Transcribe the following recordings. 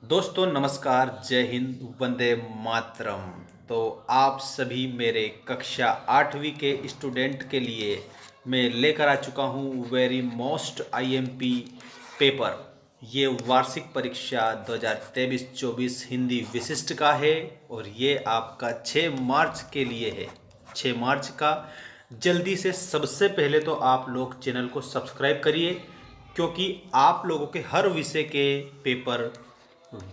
दोस्तों नमस्कार, जय हिंद, वंदे मातरम। तो आप सभी मेरे कक्षा 8वीं के स्टूडेंट के लिए मैं लेकर आ चुका हूँ वेरी मोस्ट आईएमपी पेपर। ये वार्षिक परीक्षा 2023-24 हिंदी विशिष्ट का है और ये आपका 6 मार्च के लिए है। 6 मार्च का जल्दी से सबसे पहले तो आप लोग चैनल को सब्सक्राइब करिए, क्योंकि आप लोगों के हर विषय के पेपर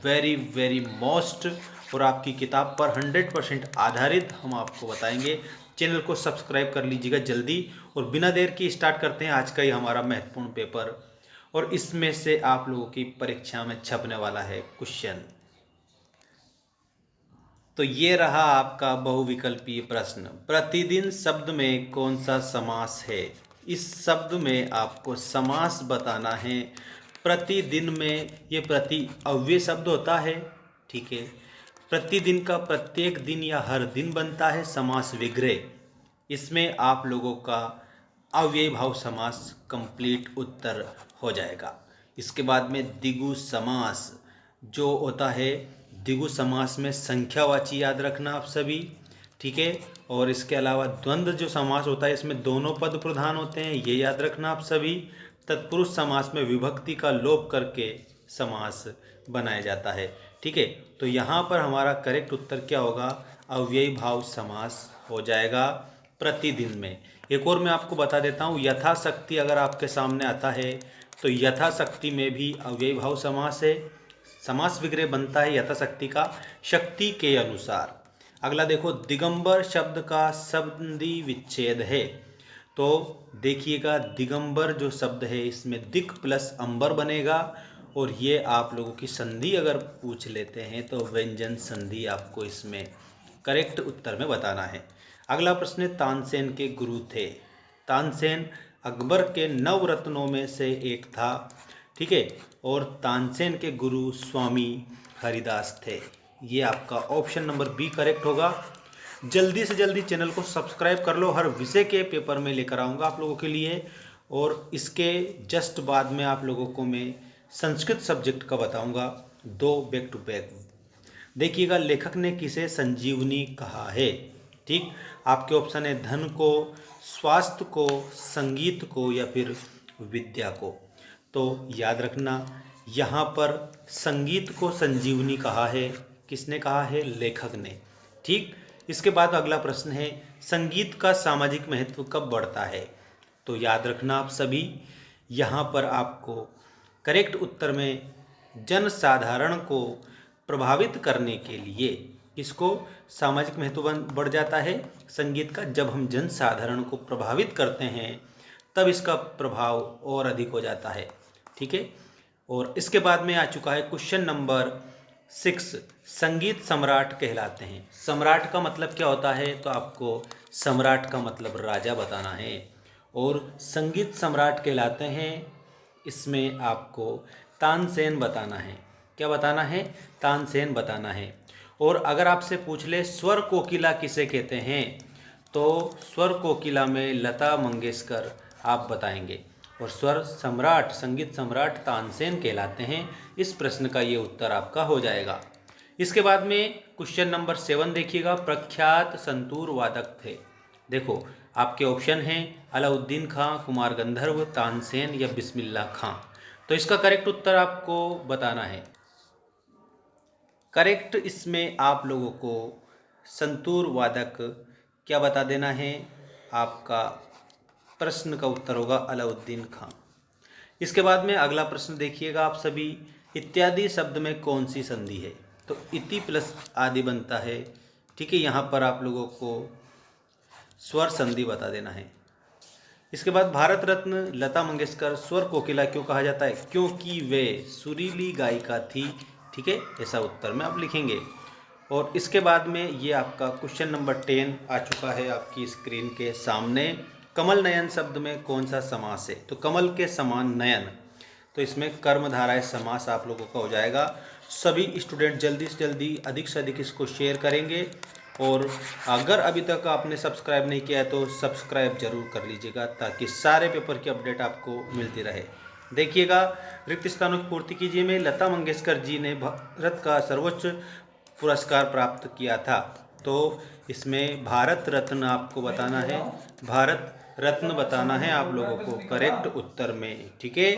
वेरी वेरी मोस्ट और आपकी किताब पर 100% आधारित हम आपको बताएंगे। चैनल को सब्सक्राइब कर लीजिएगा जल्दी। और बिना देर की स्टार्ट करते हैं आज का ही हमारा महत्वपूर्ण पेपर। और इसमें से आप लोगों की परीक्षा में छपने वाला है क्वेश्चन। तो ये रहा आपका बहुविकल्पीय प्रश्न। प्रतिदिन शब्द में कौन सा समास है? इस शब्द में आपको समास बताना है। प्रतिदिन में ये प्रति अव्यय शब्द होता है, ठीक है। प्रतिदिन का प्रत्येक दिन या हर दिन बनता है समास विग्रह। इसमें आप लोगों का अव्ययी भाव समास कंप्लीट उत्तर हो जाएगा। इसके बाद में द्विगु समास जो होता है, द्विगु समास में संख्यावाची याद रखना आप सभी, ठीक है। और इसके अलावा द्वंद्व जो समास होता है इसमें दोनों पद प्रधान होते हैं, ये याद रखना आप सभी। तत्पुरुष समास में विभक्ति का लोप करके समास बनाया जाता है, ठीक है। तो यहाँ पर हमारा करेक्ट उत्तर क्या होगा? अव्ययी भाव समास हो जाएगा प्रतिदिन में। एक और मैं आपको बता देता हूँ, यथाशक्ति अगर आपके सामने आता है तो यथाशक्ति में भी अव्ययी भाव समास है। समास विग्रह बनता है यथाशक्ति का शक्ति के अनुसार। अगला देखो, दिगंबर शब्द का संधि विच्छेद है। तो देखिएगा, दिगंबर जो शब्द है इसमें दिक प्लस अंबर बनेगा। और ये आप लोगों की संधि अगर पूछ लेते हैं तो व्यंजन संधि आपको इसमें करेक्ट उत्तर में बताना है। अगला प्रश्न है, तानसेन के गुरु थे। तानसेन अकबर के नवरत्नों में से एक था, ठीक है। और तानसेन के गुरु स्वामी हरिदास थे। ये आपका ऑप्शन नंबर बी करेक्ट होगा। जल्दी से जल्दी चैनल को सब्सक्राइब कर लो, हर विषय के पेपर में लेकर आऊँगा आप लोगों के लिए। और इसके जस्ट बाद में आप लोगों को मैं संस्कृत सब्जेक्ट का बताऊँगा, दो बैक टू बैक। देखिएगा, लेखक ने किसे संजीवनी कहा है? ठीक, आपके ऑप्शन है धन को, स्वास्थ्य को, संगीत को या फिर विद्या को। तो याद रखना, यहाँ पर संगीत को संजीवनी कहा है। किसने कहा है? लेखक ने, ठीक। इसके बाद अगला प्रश्न है, संगीत का सामाजिक महत्व कब बढ़ता है? तो याद रखना आप सभी, यहाँ पर आपको करेक्ट उत्तर में जन साधारण को प्रभावित करने के लिए इसको सामाजिक महत्व बढ़ जाता है संगीत का। जब हम जन साधारण को प्रभावित करते हैं तब इसका प्रभाव और अधिक हो जाता है, ठीक है। और इसके बाद में आ चुका है क्वेश्चन नंबर 6, संगीत सम्राट कहलाते हैं। सम्राट का मतलब क्या होता है? तो आपको सम्राट का मतलब राजा बताना है। और संगीत सम्राट कहलाते हैं, इसमें आपको तानसेन बताना है। क्या बताना है? तानसेन बताना है। और अगर आपसे पूछ ले स्वर कोकिला किसे कहते हैं, तो स्वर कोकिला में लता मंगेशकर आप बताएंगे। और स्वर सम्राट, संगीत सम्राट तानसेन कहलाते हैं। इस प्रश्न का ये उत्तर आपका हो जाएगा। इसके बाद में क्वेश्चन नंबर 7 देखिएगा, प्रख्यात संतूर वादक थे। देखो, आपके ऑप्शन हैं अलाउद्दीन खां, कुमार गंधर्व, तानसेन या बिस्मिल्लाह खां। तो इसका करेक्ट उत्तर आपको बताना है। करेक्ट इसमें आप लोगों को संतूर वादक क्या बता देना है? आपका प्रश्न का उत्तर होगा अलाउद्दीन खां। इसके बाद में अगला प्रश्न देखिएगा आप सभी, इत्यादि शब्द में कौन सी संधि है? तो इति प्लस आदि बनता है, ठीक है। यहाँ पर आप लोगों को स्वर संधि बता देना है। इसके बाद भारत रत्न लता मंगेशकर स्वर कोकिला क्यों कहा जाता है? क्योंकि वे सुरीली गायिका थी, ठीक है। ऐसा उत्तर में आप लिखेंगे। और इसके बाद में ये आपका क्वेश्चन नंबर 10 आ चुका है आपकी स्क्रीन के सामने, कमल नयन शब्द में कौन सा समास है? तो कमल के समान नयन, तो इसमें कर्मधारय समास आप लोगों का हो जाएगा। सभी स्टूडेंट जल्दी से अधिक इसको शेयर करेंगे। और अगर अभी तक आपने सब्सक्राइब नहीं किया है तो सब्सक्राइब जरूर कर लीजिएगा, ताकि सारे पेपर की अपडेट आपको मिलती रहे। देखिएगा, रिक्त स्थानों की पूर्ति कीजिए में लता मंगेशकर जी ने भारत का सर्वोच्च पुरस्कार प्राप्त किया था। तो इसमें भारत रत्न आपको बताना है, भारत रत्न बताना है आप लोगों को करेक्ट उत्तर में। ठीक है,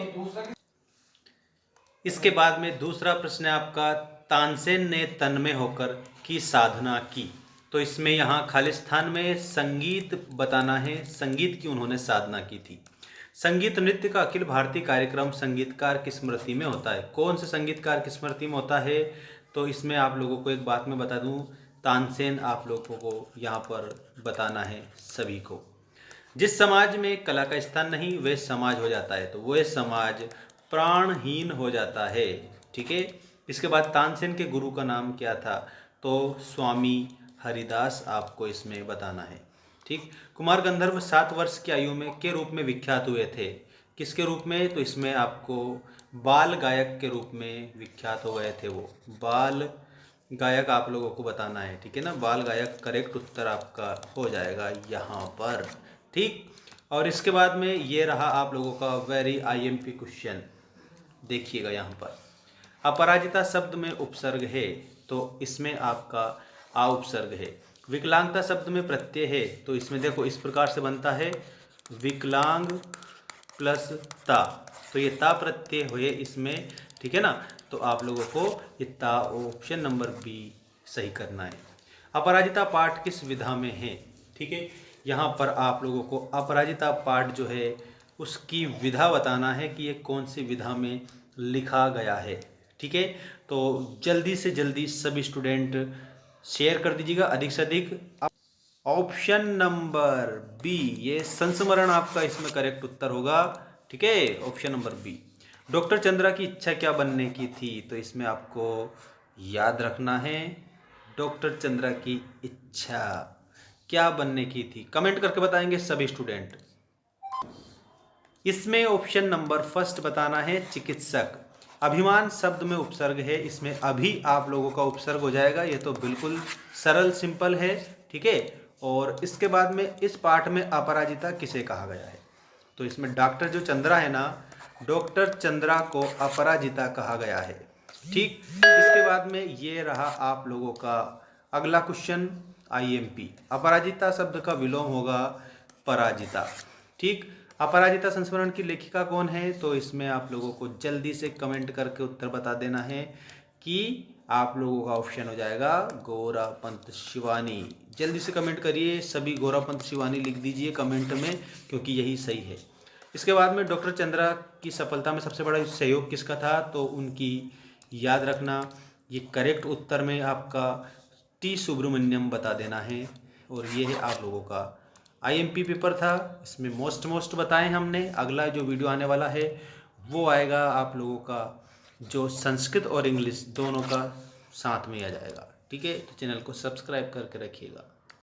इसके बाद में दूसरा प्रश्न है आपका, तानसेन ने तन्मय होकर की साधना की। तो इसमें यहाँ खालिस्तान में संगीत बताना है, संगीत की उन्होंने साधना की थी। संगीत नृत्य का अखिल भारतीय कार्यक्रम संगीतकार की स्मृति में होता है। कौन से संगीतकार की स्मृति में होता है? तो इसमें आप लोगों को एक बात मैं बता दूं, तानसेन आप लोगों को यहाँ पर बताना है सभी को। जिस समाज में कला का स्थान नहीं वह समाज हो जाता है, तो वह समाज प्राणहीन हो जाता है। ठीक है, इसके बाद तानसेन के गुरु का नाम क्या था? तो स्वामी हरिदास आपको इसमें बताना है। ठीक, कुमार गंधर्व 7 वर्ष की आयु में के रूप में विख्यात हुए थे। किसके रूप में? तो इसमें आपको बाल गायक के रूप में विख्यात हो गए थे वो, बाल गायक आप लोगों को बताना है। ठीक है ना, बाल गायक करेक्ट उत्तर आपका हो जाएगा यहाँ पर। ठीक, और इसके बाद में ये रहा आप लोगों का वेरी आईएमपी क्वेश्चन। देखिएगा यहाँ पर, अपराजिता शब्द में उपसर्ग है, तो इसमें आपका आ उपसर्ग है। विकलांगता शब्द में प्रत्यय है, तो इसमें देखो इस प्रकार से बनता है, विकलांग प्लस ता, तो ये ता प्रत्यय हुए इसमें। ठीक है ना, तो आप लोगों को ये ता ऑप्शन नंबर बी सही करना है। अपराजिता पाठ किस विधा में है? ठीक है, यहाँ पर आप लोगों को अपराजिता पाठ जो है उसकी विधा बताना है कि ये कौन सी विधा में लिखा गया है। ठीक है, तो जल्दी से जल्दी सभी स्टूडेंट शेयर कर दीजिएगा अधिक से अधिक। ऑप्शन नंबर बी, ये संस्मरण आपका इसमें करेक्ट उत्तर होगा। ठीक है, option number B. Doctor Chandra की इच्छा क्या बनने की थी? तो इसमें आपको याद रखना है, डॉक्टर चंद्रा की इच्छा क्या बनने की थी, कमेंट करके बताएंगे सभी स्टूडेंट। इसमें ऑप्शन नंबर फर्स्ट बताना है, चिकित्सक। अभिमान शब्द में उपसर्ग है, इसमें अभी आप लोगों का उपसर्ग हो जाएगा, ये तो बिल्कुल सरल सिंपल है। ठीक है, और इसके बाद में इस पाठ में अपराजिता किसे कहा गया है? तो इसमें डॉक्टर जो चंद्रा है ना, डॉक्टर चंद्रा को अपराजिता कहा गया है। ठीक, इसके बाद में ये रहा आप लोगों का अगला क्वेश्चन आईएमपी। अपराजिता शब्द का विलोम होगा पराजिता। ठीक, अपराजिता संस्मरण की लेखिका कौन है? तो इसमें आप लोगों को जल्दी से कमेंट करके उत्तर बता देना है कि आप लोगों का ऑप्शन हो जाएगा गोरापंत शिवानी। जल्दी से कमेंट करिए सभी, गोरापंत शिवानी लिख दीजिए कमेंट में, क्योंकि यही सही है। इसके बाद में डॉक्टर चंद्रा की सफलता में सबसे बड़ा सहयोग किसका था? तो उनकी याद रखना, ये करेक्ट उत्तर में आपका टी सुब्रमण्यम बता देना है। और ये है आप लोगों का आईएमपी पेपर था, इसमें मोस्ट बताएं हमने। अगला जो वीडियो आने वाला है वो आएगा आप लोगों का जो संस्कृत और इंग्लिश दोनों का साथ में आ जाएगा। ठीक है, तो चैनल को सब्सक्राइब करके रखिएगा।